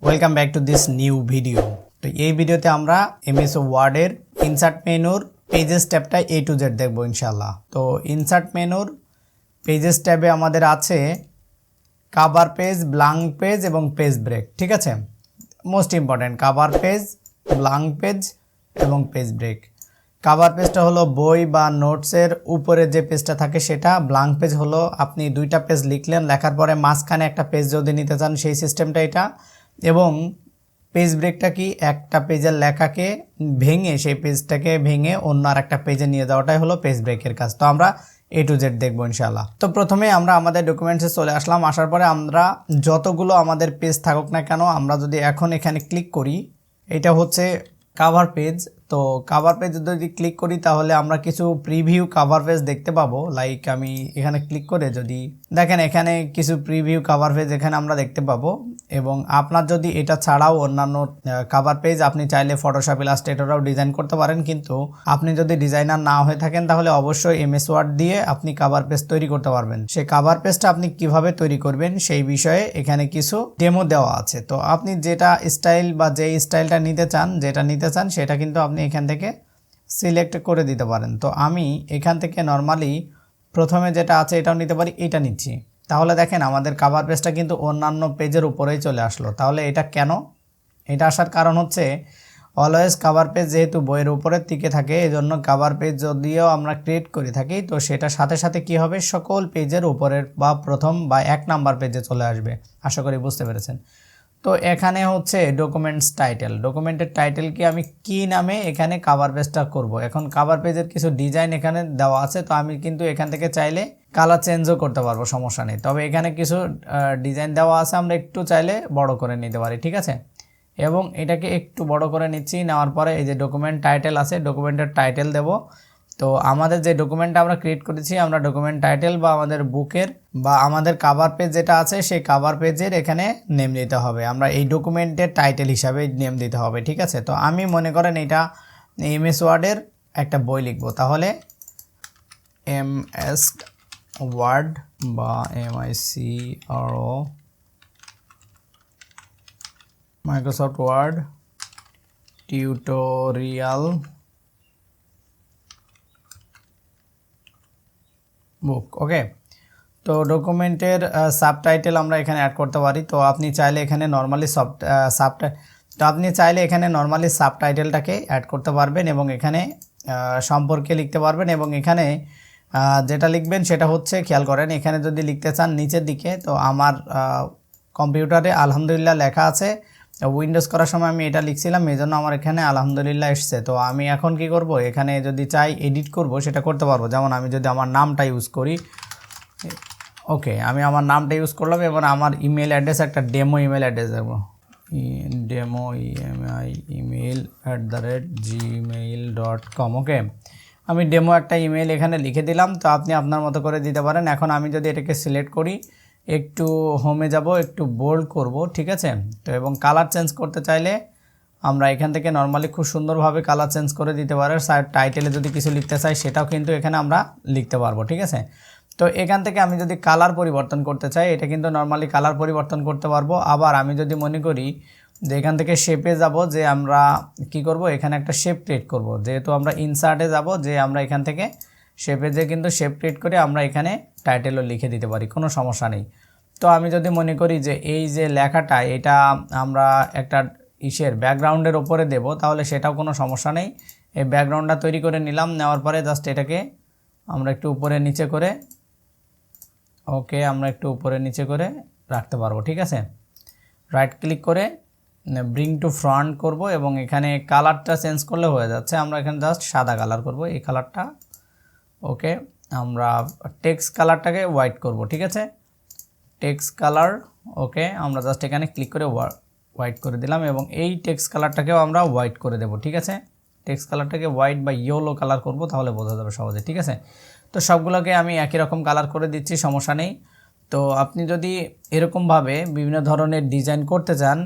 Welcome back to this new video. তো এই ভিডিওতে আমরা এমএস ওয়ার্ডের ইনসার্ট মেনুর পেজেস ট্যাবটা A to Z দেখবো ইনশাআল্লাহ। তো ইনসার্ট মেনুর পেজেস ট্যাবে আমাদের আছে কভার পেজ, ব্ল্যাঙ্ক পেজ এবং পেজ ব্রেক। ঠিক আছে, most important cover page, blank page এবং পেজ ব্রেক। কভার পেজটা হলো বই বা নোটসের উপরে যে পেজটা থাকে সেটা। ব্ল্যাঙ্ক পেজ হলো আপনি দুইটা পেজ লিখলেন, লেখার পরে মাঝখানে একটা পেজ যদি নিতে চান সেই সিস্টেমটা এটা। এবং পেজ ব্রেকটা কি, একটা পেজের লেখাকে ভেঙে সেই পেজটাকে ভেঙে অন্য আর একটা পেজে নিয়ে যাওয়াটাই হলো পেজ ব্রেকের কাজ। তো আমরা A to Z দেখবো ইনশাআল্লাহ। তো প্রথমে আমরা আমাদের ডকুমেন্টসে চলে আসলাম। আসার পরে আমরা যতগুলো আমাদের পেজ থাকুক না কেন, আমরা যদি এখন এখানে ক্লিক করি, এটা হচ্ছে কভার পেজ। তো কভার পেজ যদি ক্লিক করি তাহলে আমরা কিছু প্রিভিউ কভার পেজ দেখতে পাবো। লাইক আমি এখানে ক্লিক করে যদি দেখেন, এখানে কিছু প্রিভিউ কভার পেজ এখানে আমরা দেখতে পাবো। এবং আপনার যদি এটা ছাড়াও অন্যান্য কভার পেজ আপনি চাইলে ফটোশপ, ইলাস্ট্রেটরও ডিজাইন করতে পারেন, কিন্তু আপনি যদি ডিজাইনার না হয়ে থাকেন তাহলে অবশ্যই এমএস ওয়ার্ড দিয়ে আপনি কভার পেজ তৈরি করতে পারবেন। সেই কভার পেজটা আপনি কিভাবে তৈরি করবেন সেই বিষয়ে এখানে কিছু ডেমো দেওয়া আছে। তো আপনি যেটা স্টাইল বা যে স্টাইলটা নিতে চান, সেটা কিন্তু আপনি এখান থেকে সিলেক্ট করে দিতে পারেন। তো আমি এখান থেকে নর্মালি প্রথমে যেটা আছে এটাও নিতে পারি, এটা নিচ্ছি। তাহলে দেখেন আমাদের কভার পেজটা কিন্তু অন্যান্য পেজের উপরেই চলে আসলো। তাহলে এটা কেন? এটা আসার কারণ হচ্ছে অলওয়েজ কভার পেজ যেহেতু বইয়ের উপরের দিকে থাকে, এজন্য কভার পেজ যদিও আমরা ক্রিয়েট করে থাকি, তো সেটা সাথে সাথে কি হবে, সকল পেজের উপরের বা প্রথম বা 1 নাম্বার পেজে চলে আসবে। আশা করি বুঝতে পেরেছেন। তো এখানে হচ্ছে ডকুমেন্টস টাইটেল, ডকুমেন্টের টাইটেল কি আমি কি নামে এখানে কভার পেজটা করব। এখন কভার পেজের কিছু ডিজাইন এখানে দেওয়া আছে, তো আমি কিন্তু এখান থেকে চাইলে কালার চেঞ্জও করতে পারবো, সমস্যা নেই। তবে এখানে কিছু ডিজাইন দেওয়া আছে, আমরা একটু চাইলে বড় করে নিতে পারি। ঠিক আছে, এবং এটাকে একটু বড় করে নিচ্ছি। নেওয়ার পরে এই যে ডকুমেন্ট টাইটেল আছে, ডকুমেন্টের টাইটেল দেব। তো আমাদের যে ডকুমেন্টটা আমরা ক্রিয়েট করেছি, আমরা ডকুমেন্ট টাইটেল বা আমাদের বুকের বা আমাদের কভার পেজ যেটা আছে সেই কভার পেজের এখানে নেম দিতে হবে। আমরা এই ডকুমেন্টের টাইটেল হিসাবে নেম দিতে হবে। ঠিক আছে, তো আমি মনে করেন এটা এমএস ওয়ার্ডের একটা বই লিখব, তাহলে এমএস ওয়ার্ড বা MICRO মাইক্রোসফট ওয়ার্ড টিউটোরিয়াল বুক। ওকে, তো ডকুমেন্টের সাবটাইটেল আমরা এখানে অ্যাড করতে পারি। তো আপনি চাইলে এখানে নর্মালি সাবটাইটেলটাকে অ্যাড করতে পারবেন এবং এখানে সম্পর্কে লিখতে পারবেন। এবং এখানে যেটা লিখবেন সেটা হচ্ছে, খেয়াল করেন এখানে যদি লিখতে চান নিচের দিকে, তো আমার কম্পিউটারে আলহামদুলিল্লাহ লেখা আছে। উইন্ডোজ করার সময় আমি এটা লিখছিলাম, এই জন্য আমার এখানে আলহামদুলিল্লাহ এসছে। তো আমি এখন কি করব, এখানে যদি চাই এডিট করব সেটা করতে পারবো। যেমন আমি যদি আমার নামটা ইউজ করি, ওকে আমি আমার নামটা ইউজ করলাম এবং আমার ইমেল অ্যাড্রেস একটা ডেমো ইমেল অ্যাড্রেস দেবো, ডেমো email@gmail.com। ওকে, আমি ডেমো একটা ইমেল এখানে লিখে দিলাম। তো আপনি আপনার মতো করে দিতে পারেন। এখন আমি যদি এটাকে সিলেক্ট করি, একটু হোমে যাব, একটু বোল্ড করব। ঠিক আছে, তো এবং কালার চেঞ্জ করতে চাইলে আমরা এখান থেকে নর্মালি খুব সুন্দরভাবে কালার চেঞ্জ করে দিতে পারি। টাইটেলে যদি কিছু লিখতে চাই সেটাও কিন্তু এখানে আমরা লিখতে পারবো। ঠিক আছে, তো এখান থেকে আমি যদি কালার পরিবর্তন করতে চাই, এটা কিন্তু নর্মালি কালার পরিবর্তন করতে পারবো। আবার আমি যদি মনে করি যে এখান থেকে শেপে যাব, যে আমরা কি করব, এখানে একটা শেপ ক্রিয়েট করব। যেহেতু আমরা ইনসার্টে যাব, যে আমরা এখান থেকে শেপে যে কিন্তু শেপ ক্রিয়েট করে আমরা এখানে টাইটেলও লিখে দিতে পারি, কোনো সমস্যা নেই। তো আমি যদি মনে করি যে এই যে লেখাটা এটা আমরা একটা ব্যাকগ্রাউন্ডের ওপরে দেব, তাহলে সেটাও কোনো সমস্যা নেই। এই ব্যাকগ্রাউন্ডটা তৈরি করে নিলাম। নেওয়ার পরে জাস্ট এটাকে আমরা একটু উপরে নিচে করে, ওকে আমরা একটু উপরে নিচে করে রাখতে পারবো। ঠিক আছে, রাইট ক্লিক করে ব্রিং টু ফ্রন্ট করব এবং এখানে কালারটা চেঞ্জ করলে হয়ে যাচ্ছে। আমরা এখানে জাস্ট সাদা কালার করব, এই কালারটা। ওকে, আমরা টেক্সট কালারটাকে হোয়াইট করব। ঠিক আছে, টেক্সট কালার, ওকে আমরা জাস্ট এখানে ক্লিক করে হোয়াইট করে দিলাম এবং এই টেক্সট কালারটাকেও আমরা হোয়াইট করে দেব। ঠিক আছে, টেক্সট কালারটাকে হোয়াইট বা ইয়েলো কালার করব, তাহলে বোঝা যাবে সহজে। ঠিক আছে, তো সবগুলোকে আমি একই রকম কালার করে দিচ্ছি, সমস্যা নেই। তো আপনি যদি এরকমভাবে বিভিন্ন ধরনের ডিজাইন করতে চান,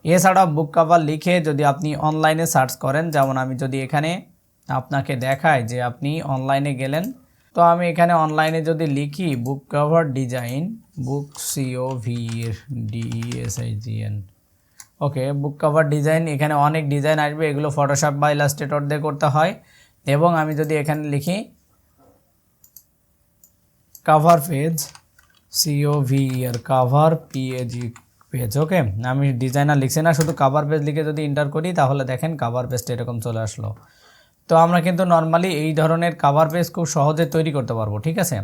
এছাড়াও বুক কভার লিখে যদি আপনি অনলাইনে সার্চ করেন, যেমন আমি যদি এখানে আপনাকে দেখাই যে আপনি অনলাইনে গেলেন, তো আমি এখানে অনলাইনে যদি লিখি বুক কভার ডিজাইন, বুক COVER DESIGN, ওকে, বুক কভার ডিজাইন, এখানে অনেক ডিজাইন আসবে, এগুলো ফটোশপ বা ইলাস্ট্রেটর দিয়ে করতে হয়। এবং আমি যদি এখানে লিখি cover page, COVER cover page, okay, আমি ডিজাইনার লিখছি না, শুধু কভার পেজ লিখে যদি এন্টার করি তাহলে দেখেন কভার পেজটা এরকম চলে আসলো। তো আমরা কিন্তু নর্মালি এই ধরনের কভার পেজ খুব সহজে তৈরি করতে পারবো, ঠিক আছে।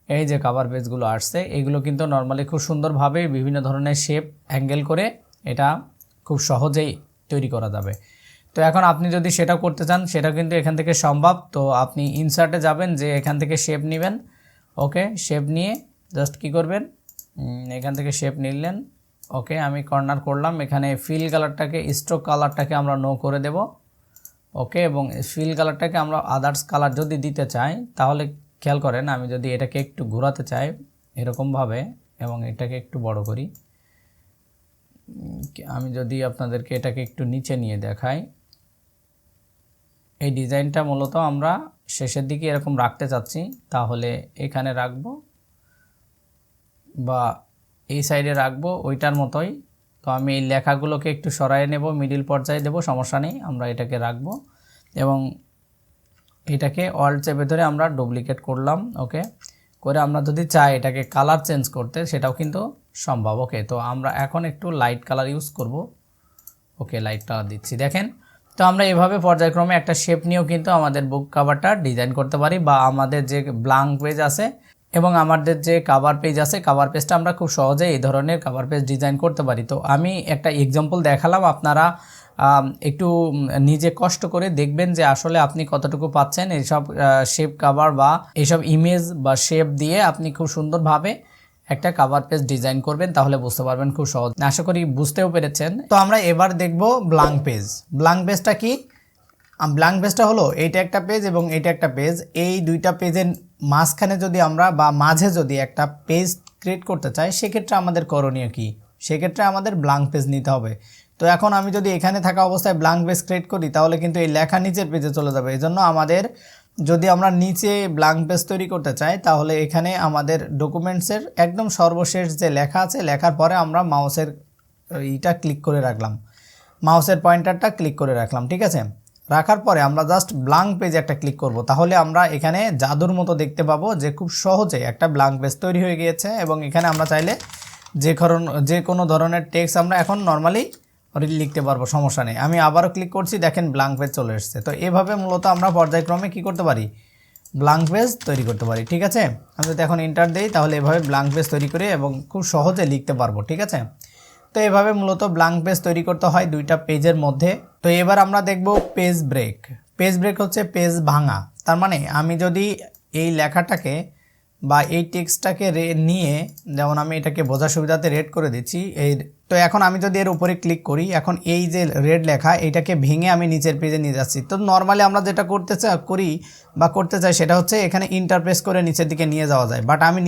এই যে কভার পেজগুলো আসছে, এগুলো কিন্তু নর্মালি খুব সুন্দরভাবে বিভিন্ন ধরনের শেপ অ্যাঙ্গেল করে এটা খুব সহজেই তৈরি করা যাবে। তো এখন আপনি যদি সেটা করতে চান সেটা কিন্তু এখান থেকে সম্ভব। তো আপনি ইনসার্টে যাবেন, যে এখান থেকে শেপ নেবেন, ওকে, শেপ নিয়ে জাস্ট কি করবেন, এখান থেকে শেপ নিলেন, ওকে, আমি কর্নার করলাম, এখানে ফিল কালারটাকে, স্ট্রোক কালারটাকে আমরা নো করে দেব, ওকে, এবং ফিল কালারটাকে আমরা আদার্স কালার যদি দিতে চাই তাহলে খেয়াল করেন, আমি যদি এটাকে একটু ঘোরাতে চাই এরকমভাবে এবং এটাকে একটু বড় করি, আমি যদি আপনাদেরকে এটাকে একটু নিচে নিয়ে দেখাই, এই ডিজাইনটা মূলত আমরা শেষের দিকে এরকম রাখতে চাচ্ছি, তাহলে এখানে রাখবো বা এই সাইডে রাখবো ওইটার মতোই। তো আমি এই লেখাগুলোকে একটু সরাই নেব, মিডিল পর্যায়ে দেব, সমস্যা নেই, আমরা এটাকে রাখবো এবং এটাকে অল্ট চেপে ধরে আমরা ডুপ্লিকেট করলাম, ওকে, করে আমরা যদি চাই এটাকে কালার চেঞ্জ করতে সেটাও কিন্তু সম্ভব। ওকে, তো আমরা এখন একটু লাইট কালার ইউজ করব, ওকে, লাইট কালার দিচ্ছি, দেখেন। তো আমরা এভাবে পর্যায়ক্রমে একটা শেপ নিয়েও কিন্তু আমাদের বুক কভারটা ডিজাইন করতে পারি, বা আমাদের যে ব্ল্যাঙ্ক পেজ আছে এবং আমাদের যে কভার পেজ আছে, কভার পেজটা আমরা খুব সহজে এই ধরনের কভার পেজ ডিজাইন করতে পারি। তো আমি একটা এক্সাম্পল দেখালাম, আপনারা একটু নিজে কষ্ট করে দেখবেন যে আসলে আপনি কতটুকু পাচ্ছেন। এইসব শেপ কভার বা এইসব ইমেজ বা শেপ দিয়ে আপনি খুব সুন্দরভাবে একটা কভার পেজ ডিজাইন করবেন, তাহলে বুঝতে পারবেন খুব সহজ। আশা করি বুঝতেও পেরেছেন। তো আমরা এবার দেখব ব্ল্যাঙ্ক পেজ। ব্ল্যাঙ্ক পেজটা কি? ব্ল্যাঙ্ক পেজটা হলো এইটা একটা পেজ এবং এইটা একটা পেজ, এই দুইটা পেজের মাঝখানে যদি আমরা বা মাঝে যদি একটা পেজ ক্রিয়েট করতে চাই সেক্ষেত্রে আমাদের করণীয় কি? সেক্ষেত্রে আমাদের ব্ল্যাঙ্ক পেজ নিতে হবে। তো এখন আমি যদি এখানে থাকা অবস্থায় ব্ল্যাঙ্ক পেজ ক্রিয়েট করি তাহলে কিন্তু এই লেখা নিচের পেজে চলে যাবে। এজন্য আমাদের যদি আমরা নিচে ব্ল্যাঙ্ক পেজ তৈরি করতে চাই তাহলে এখানে আমাদের ডকুমেন্টসের একদম সর্বশেষ যে লেখা আছে, লেখার পরে আমরা মাউসের এইটা ক্লিক করে রাখলাম, মাউসের পয়েন্টারটা ক্লিক করে রাখলাম, ঠিক আছে। রাখার পরে আমরা জাস্ট ব্ল্যাঙ্ক পেজ একটা ক্লিক করব, তাহলে আমরা এখানে জাদুর মতো দেখতে পাবো যে খুব সহজে একটা ব্ল্যাঙ্ক পেজ তৈরি হয়ে গিয়েছে। এবং এখানে আমরা চাইলে যে কোনো ধরনের টেক্সট আমরা এখন নর্মালি লিখতে পারবো, সমস্যা নেই। আমি আবারও ক্লিক করছি, দেখেন ব্ল্যাঙ্ক পেজ চলে এসেছে। তো এভাবে মূলত আমরা পর্যায়ক্রমে কি করতে পারি? ব্ল্যাঙ্ক পেজ তৈরি করতে পারি, ঠিক আছে। আমি যদি এখন এন্টার দিই তাহলে এভাবে ব্ল্যাঙ্ক পেজ তৈরি করে এবং খুব সহজে লিখতে পারবো, ঠিক আছে। তো এভাবে মূলত ব্ল্যাঙ্ক পেজ তৈরি করতে হয় দুইটা পেজের মধ্যে। তো এবার আমরা দেখব পেজ ব্রেক। পেজ ব্রেক হচ্ছে পেজ ভাঙা। তার মানে আমি যদি এই লেখাটাকে বা এই টেক্সটটাকে নিয়ে, যেমন আমি এটাকে বোঝার সুবিধাতে রেড করে দিচ্ছি এই। তো এখন আমি যদি এর উপরে ক্লিক করি, এখন এই যে রেড লেখা এটাকে ভেঙে আমি নিচের পেজে নিয়ে যাচ্ছি। তো নর্মালি আমরা যেটা করতে চাই সেটা হচ্ছে এখানে ইন্টারপ্রেস করে নিচের দিকে নিয়ে যাওয়া যায়, বাট আমি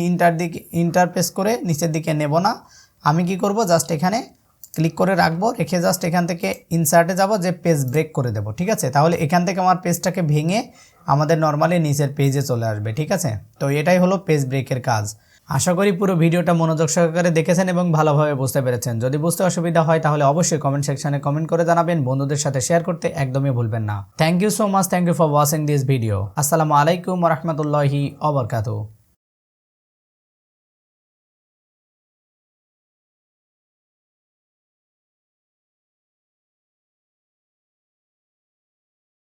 ইন্টারপ্রেস করে নিচের দিকে নেব না। আমি কি করব, জাস্ট এখানে ক্লিক করে রাখবো, রেখে জাস্ট এখান থেকে ইনসার্টে যাব, যে পেজ ব্রেক করে দেব, ঠিক আছে। তাহলে এখান থেকে আমার পেজটাকে ভেঙে আমাদের নর্মালি নিচের পেজে চলে আসবে, ঠিক আছে। তো এটাই হলো পেজ ব্রেকের কাজ। আশা করি পুরো ভিডিওটা মনোযোগ সহকারে দেখেছেন এবং ভালোভাবে বুঝতে পেরেছেন। যদি বুঝতে অসুবিধা হয় তাহলে অবশ্যই কমেন্ট সেকশনে কমেন্ট করে জানাবেন, বন্ধুদের সাথে শেয়ার করতে একদমই ভুলবেন না। Thank you so much, thank you for watching this video. আসসালামু আলাইকুম ওয়া রাহমাতুল্লাহি ওয়া বারাকাতুহু।